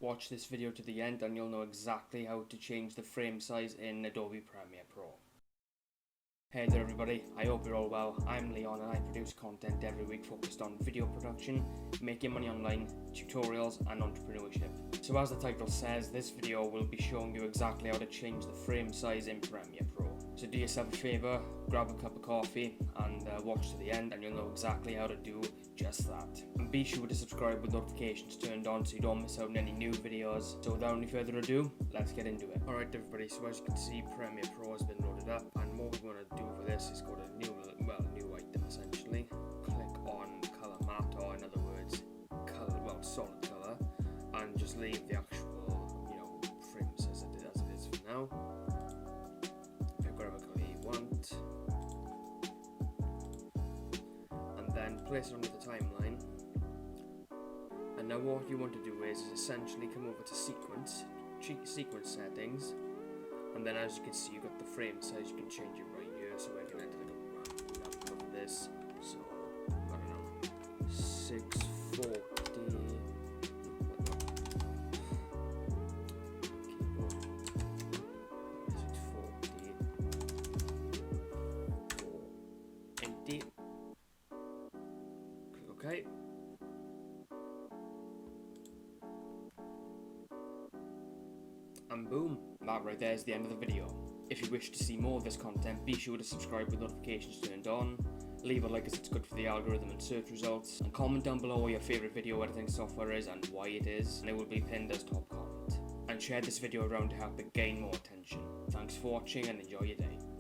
Watch this video to the end and you'll know exactly how to change the frame size in Adobe Premiere Pro. Hey there everybody, I hope you're all well. I'm Leon and I produce content every week focused on video production, making money online, tutorials and entrepreneurship. So as the title says, this video will be showing you exactly how to change the frame size in Premiere Pro. So do yourself a favour, grab a cup of coffee and watch to the end and you'll know exactly how to do just that. And be sure to subscribe with notifications turned on so you don't miss out on any new videos. So without any further ado, let's get into it. Alright everybody, so as you can see, Premiere Pro has been loaded up and what we're going to do for this is go to new item essentially. Click on colour matte, or in other words, solid colour, and just leave the actual, frames as it is for now. Whatever colour you want, and then place it onto the timeline. And now what you want to do is essentially come over to sequence settings, and then as you can see you've got the frame size. You can change it right here, so we're going to enter like this, so I don't know, 640. Okay. And boom, that right there is the end of the video. If you wish to see more of this content, be sure to subscribe with notifications turned on, leave a like as it's good for the algorithm and search results, and comment down below what your favourite video editing software is and why it is, and it will be pinned as top comment. And share this video around to help it gain more attention. Thanks for watching and enjoy your day.